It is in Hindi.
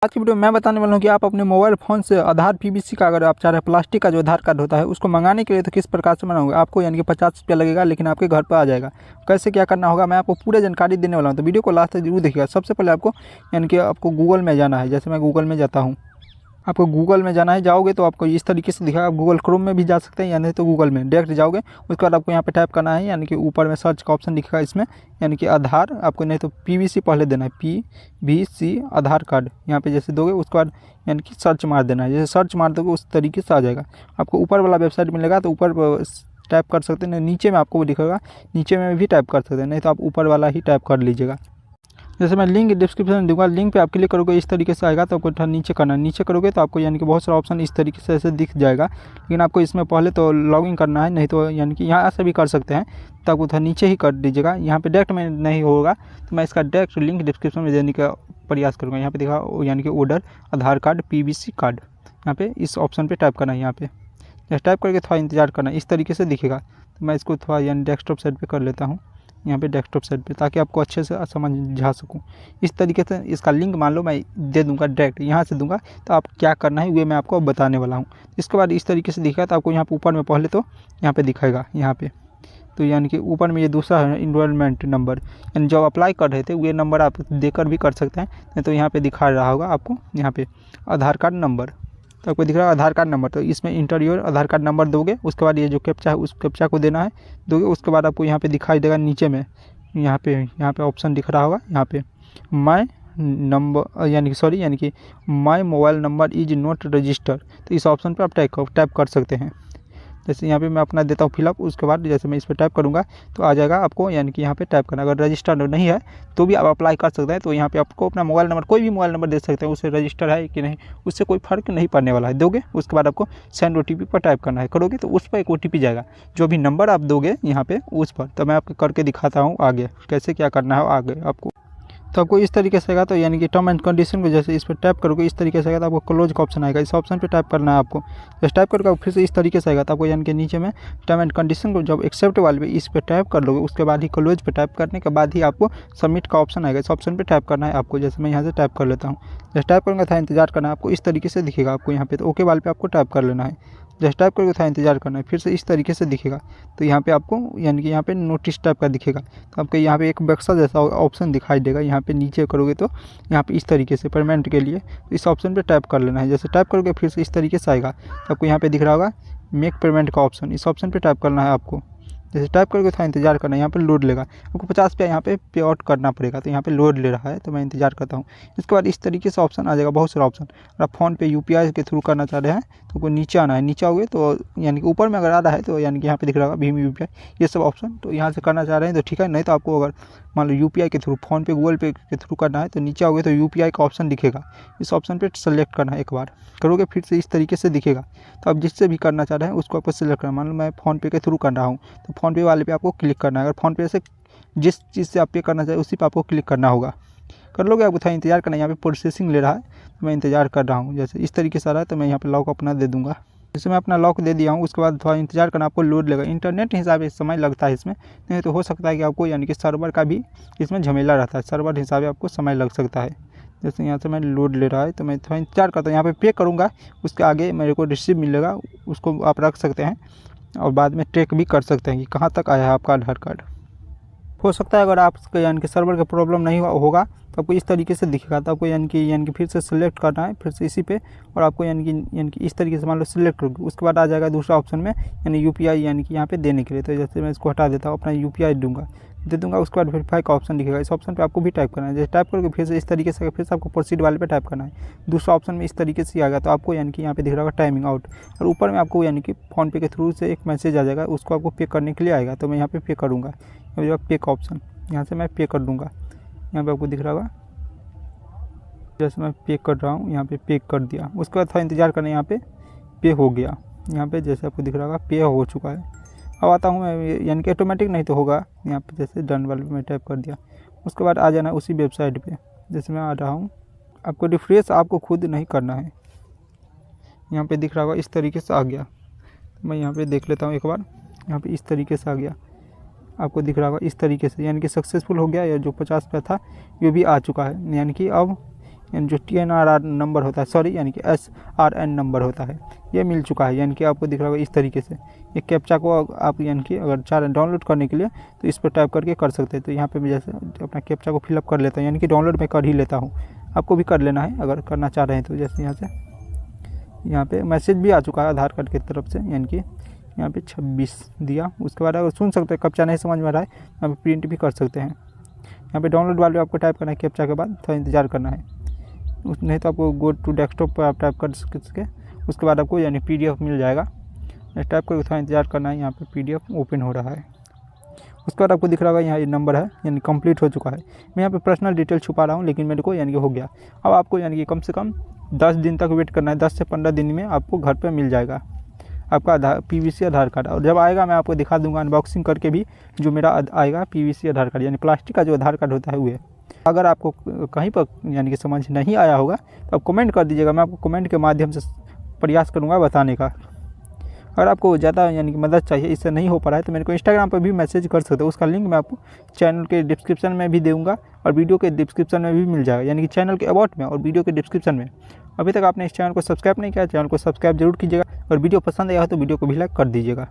आज की वीडियो में मैं बताने वाला हूँ कि आप अपने मोबाइल फ़ोन से आधार पीवीसी का अगर आप चाह रहे हैं प्लास्टिक का जो आधार कार्ड होता है उसको मंगाने के लिए तो किस प्रकार से मंगाओगे। आपको यानी कि 50 रुपया लगेगा, लेकिन आपके घर पर आ जाएगा। कैसे क्या करना होगा मैं आपको पूरी जानकारी देने वाला हूँ, तो वीडियो को लास्ट तक जरूर देखिएगा। सबसे पहले आपको यानी कि आपको गूगल में जाना है। जैसे मैं गूगल में जाता हूँ, आपको गूगल में जाना है। जाओगे तो आपको इस तरीके से दिखेगा। आप गूगल क्रोम में भी जा सकते हैं या नहीं तो गूगल में डायरेक्ट जाओगे। उसके बाद आपको यहाँ पे टाइप करना है, यानी कि ऊपर में सर्च का ऑप्शन दिखेगा इसमें, यानी कि आधार। आपको नहीं तो पीवीसी पहले देना है, पीवीसी आधार कार्ड। यहाँ पे जैसे दोगे उसके बाद यानी कि सर्च मार देना है। जैसे सर्च मार दोगे उस तरीके से आ जाएगा। आपको ऊपर वाला वेबसाइट मिलेगा तो ऊपर टाइप कर सकते हैं, नीचे में आपको दिखेगा, नीचे में भी टाइप कर सकते हैं, नहीं तो आप ऊपर वाला ही टाइप कर लीजिएगा। जैसे मैं लिंक डिस्क्रिप्शन में दूंगा, लिंक पे आप क्लिक करोगे इस तरीके से आएगा। तो आपको थोड़ा नीचे करना है। नीचे करोगे तो आपको यानी कि बहुत सारा ऑप्शन इस तरीके से ऐसे दिख जाएगा, लेकिन आपको इसमें पहले तो लॉगिन करना है, नहीं तो यानी कि यहाँ से भी कर सकते हैं। तो आपको थोड़ा नीचे ही कर दीजिएगा। यहाँ पे डायरेक्ट में नहीं होगा तो मैं इसका डायरेक्ट लिंक डिस्क्रिप्शन में देने का प्रयास करूँगा। यहाँ पे देखा यानी कि ऑर्डर आधार कार्ड पीवीसी कार्ड, यहाँ पे इस ऑप्शन पर टाइप करना है। यहाँ पे जैसे टाइप करके थोड़ा इंतजार करना है, इस तरीके से दिखेगा। तो मैं इसको थोड़ा यानी डेस्कटॉप साइड पर कर लेता हूँ, यहाँ पे डेस्कटॉप साइड पे, ताकि आपको अच्छे से समझा सकूँ। इस तरीके से इसका लिंक मान लो मैं दे दूंगा, डायरेक्ट यहाँ से दूंगा। तो आप क्या करना है वे मैं आपको बताने वाला हूँ। इसके बाद इस तरीके से दिखेगा। तो आपको यहाँ पे ऊपर में पहले तो यहाँ पे दिखाएगा, यहाँ पे तो यानी कि ऊपर में ये दूसरा है इनरोलमेंट नंबर, यानी जब अप्लाई कर रहे थे वे नंबर आप देकर भी कर सकते हैं, नहीं तो यहाँ पे दिखा रहा होगा आपको यहाँ पे आधार कार्ड नंबर। तो आपको दिख रहा है आधार कार्ड नंबर, तो इसमें inter your Aadhaar card number दोगे। उसके बाद ये जो कैप्चा है उस कैप्चा को देना है, दोगे। उसके बाद आपको यहाँ पे दिखाई देगा नीचे में, यहाँ पे ऑप्शन दिख रहा होगा, यहाँ पे माय नंबर यानी कि my mobile number is not register. तो इस ऑप्शन पर आप टाइप कर सकते हैं। जैसे यहाँ पे मैं अपना देता हूँ फिलअप। उसके बाद जैसे मैं इस पर टाइप करूँगा तो आ जाएगा आपको, यानी कि यहाँ पे टाइप करना। अगर रजिस्टर्ड नहीं है तो भी आप अप्लाई कर सकते हैं। तो यहाँ पे आपको अपना मोबाइल नंबर, कोई भी मोबाइल नंबर दे सकते हैं, उससे रजिस्टर है कि नहीं उससे कोई फ़र्क नहीं पड़ने वाला है। दोगे उसके बाद आपको सेंड OTP पर टाइप करना है। करोगे तो उस पर एक OTP जाएगा, जो भी नंबर आप दोगे यहाँ पर उस पर। तो मैं आपको करके दिखाता हूँ आगे कैसे क्या करना है आगे आपको। तो आपको इस तरीके से आएगा। तो यानी कि टर्म एंड कंडीशन को जैसे इस पर टैप करोगे इस तरीके से आएगा। तो आपको क्लोज का ऑप्शन आएगा, इस ऑप्शन पे टैप करना है आपको। जैसे टैप करके फिर से इस तरीके से आएगा। तो आपको यानी कि नीचे में टर्म एंड कंडीशन को जब एक्सेप्ट वाले पे इस पर टैप कर लोगे, उसके बाद ही क्लोज पे टैप करने के बाद ही आपको सबमिट का ऑप्शन आएगा। इस ऑप्शन पर टैप करना है आपको। जैसे मैं यहाँ से टैप कर लेता हूँ। जैसे टैप करूँगा था इंतजार करना है आपको, इस तरीके से दिखेगा आपको यहाँ पे। तो ओके वाले पे आपको टैप कर लेना है। जैसे टाइप करके था इंतजार करना है, फिर से इस तरीके से दिखेगा। तो यहाँ पे आपको यानी कि यहाँ पे नोटिस टाइप का दिखेगा। तो आपको यहाँ पे एक बक्सा जैसा ऑप्शन दिखाई देगा। यहाँ पे नीचे करोगे तो यहाँ पे इस तरीके से पेमेंट के लिए तो इस ऑप्शन पे टैप कर लेना है। जैसे टैप करोगे फिर से इस तरीके से आएगा। तो आपको यहाँ पे दिख रहा होगा मेक पेमेंट का ऑप्शन, इस ऑप्शन पर टैप करना है आपको। जैसे टाइप करके था इंतजार करना है, यहाँ पे लोड लेगा। आपको 50 रुपया यहाँ पे पे आउट करना पड़ेगा। तो यहाँ पे लोड ले रहा है तो मैं इंतजार करता हूँ। इसके बाद इस तरीके से ऑप्शन आ जाएगा, बहुत सारा ऑप्शन। अगर आप फ़ोन पे UPI के थ्रू करना चाह रहे हैं तो आपको नीचे आना है। नीचे आओगे तो यानी कि ऊपर में अगर आ रहा है तो यानी कि यहाँ पे दिख रहा होगा भीम UPI, ये सब ऑप्शन। तो यहाँ से करना चाह रहे हैं तो ठीक है, नहीं तो आपको अगर मान लो UPI के थ्रू, फ़ोन पे गूगल पे के थ्रू करना है तो नीचे आओगे तो UPI का ऑप्शन दिखेगा। इस ऑप्शन पर सेलेक्ट करना है। एक बार करोगे फिर से इस तरीके से दिखेगा। तो आप जिससे भी करना चाह रहे हैं उसको आपको सेलेक्ट करना। मान लो मैं फ़ोन पे के थ्रू कर रहा हूँ तो फ़ोन पे वाले पे आपको क्लिक करना है। अगर फ़ोन पे से जिस चीज़ से आप पे करना चाहिए उसी पे आपको क्लिक करना होगा। कर लोगे आपको था इंतजार करना है। यहाँ पे प्रोसेसिंग ले रहा है तो मैं इंतजार कर रहा हूँ। जैसे इस तरीके से आ रहा है तो मैं यहाँ पे लॉक अपना दे दूँगा। जैसे मैं अपना लॉक दे दिया हूँ, उसके बाद थोड़ा इंतजार करना, आपको लोड लेगा। इंटरनेट हिसाब से समय लगता है इसमें, नहीं तो हो सकता है कि आपको यानी कि सर्वर का भी इसमें झमेला रहता है, सर्वर हिसाब से आपको समय लग सकता है। जैसे यहाँ से मैं लोड ले रहा है तो मैं थोड़ा इंतजार करता हूँ। यहाँ पे पे करूँगा, उसके आगे मेरे को रिसीव मिलेगा, उसको आप रख सकते हैं और बाद में ट्रैक भी कर सकते हैं कि कहाँ तक आया है आपका आधार कार्ड। हो सकता है अगर आपका यानी कि सर्वर का प्रॉब्लम नहीं होगा तो आपको इस तरीके से दिखेगा। तो आपको यानी कि फिर से सिलेक्ट करना है, फिर से इसी पे, और आपको यानी कि इस तरीके से मान लो सिलेक्ट करोगे, उसके बाद आ जाएगा दूसरा ऑप्शन में यानी UPI यानी कि यहाँ पे देने के लिए। तो जैसे मैं इसको हटा देता हूँ, अपना UPI दे दूँगा। उसके बाद वेरीफाई का ऑप्शन दिखेगा, इस ऑप्शन पे आपको भी टाइप करना है। जैसे टाइप करोगे फिर से इस तरीके से, फिर से आपको प्रोसीड वाले पे टाइप करना है। दूसरा ऑप्शन में इस तरीके से आएगा। तो आपको यानी कि यहाँ पे दिख रहा होगा टाइमिंग आउट, और ऊपर में आपको यानी कि फ़ोन पे के थ्रू से एक मैसेज आ जाएगा, उसको आपको पे करने के लिए आएगा। तो मैं यहाँ पे पे करूँगा, पे का ऑप्शन, यहाँ से मैं पे कर दूँगा। यहाँ पे आपको दिख रहा होगा जैसे मैं पे कर रहा हूँ, यहाँ पे पे कर दिया। उसके बाद थोड़ा इंतजार करना, यहाँ पे पे हो गया। यहाँ पे जैसे आपको दिख रहा होगा पे हो चुका है। अब आता हूँ मैं, यानी कि ऑटोमेटिक नहीं तो होगा। यहाँ पे जैसे डन वाले में टाइप कर दिया, उसके बाद आ जाना उसी वेबसाइट पे। जैसे मैं आ रहा हूँ, आपको रिफ्रेश आपको खुद नहीं करना है। यहाँ पे दिख रहा होगा इस तरीके से आ गया। तो मैं यहाँ पे देख लेता हूँ एक बार। यहाँ पे इस तरीके से आ गया, आपको दिख रहा होगा इस तरीके से, यानी कि सक्सेसफुल हो गया। या जो 50 रुपया था ये भी आ चुका है। यानी कि अब यानी जो TNRR नंबर होता है, सॉरी यानी कि SRN नंबर होता है, ये मिल चुका है। यानी कि आपको दिख रहा होगा इस तरीके से। ये कैप्चा को आप यानी कि अगर चाह रहे हैं डाउनलोड करने के लिए तो इस पर टाइप करके कर सकते हैं। तो यहाँ पे मैं जैसे अपना कैप्चा को फिलअप कर लेता हूँ, यानी कि डाउनलोड मैं कर ही लेता हूँ। आपको भी कर लेना है अगर करना चाह रहे हैं तो। जैसे यहाँ पे मैसेज भी आ चुका है आधार कार्ड की तरफ से, यानी कि यहाँ पे 26 दिया। उसके बाद अगर सुन सकते हैं कैप्चा नहीं समझ में आ रहा है, यहाँ पे प्रिंट भी कर सकते हैं। यहाँ पे डाउनलोड वाले आपको टाइप करना है कैप्चा के बाद, थोड़ा इंतजार करना है। नहीं तो आपको गो टू डेस्कटॉप पर आप टाइप कर सके, उसके बाद आपको यानी PDF मिल जाएगा। टाइप करके थोड़ा इंतजार करना है। यहाँ पे PDF ओपन हो रहा है। उसके बाद आपको दिख रहा होगा यहाँ ये नंबर है, यानी कंप्लीट हो चुका है। मैं यहाँ पे पर्सनल डिटेल छुपा रहा हूँ, लेकिन मेरे को यानी कि हो गया। अब आपको यानी कि कम से कम 10 दिन तक वेट करना है। 10 से 15 दिन में आपको घर पे मिल जाएगा आपका PVC आधार कार्ड। और जब आएगा मैं आपको दिखा दूंगा अनबॉक्सिंग करके भी, जो मेरा आएगा PVC आधार कार्ड, यानी प्लास्टिक का जो आधार कार्ड होता है वो है। अगर आपको कहीं पर यानी कि समझ नहीं आया होगा तो आप कमेंट कर दीजिएगा, मैं आपको कमेंट के माध्यम से प्रयास करूँगा बताने का। अगर आपको ज़्यादा यानी कि मदद चाहिए, इससे नहीं हो पा रहा है, तो मेरे को इंस्टाग्राम पर भी मैसेज कर सकते हो। उसका लिंक मैं आपको चैनल के डिस्क्रिप्शन में भी दूँगा और वीडियो के डिस्क्रिप्शन में भी मिल जाएगा, यानी कि चैनल के अबाउट में और वीडियो के डिस्क्रिप्शन में। अभी तक आपने इस चैनल को सब्सक्राइब नहीं किया, चैनल को सब्सक्राइब जरूर कीजिएगा और वीडियो पसंद आया हो तो वीडियो को भी लाइक कर दीजिएगा।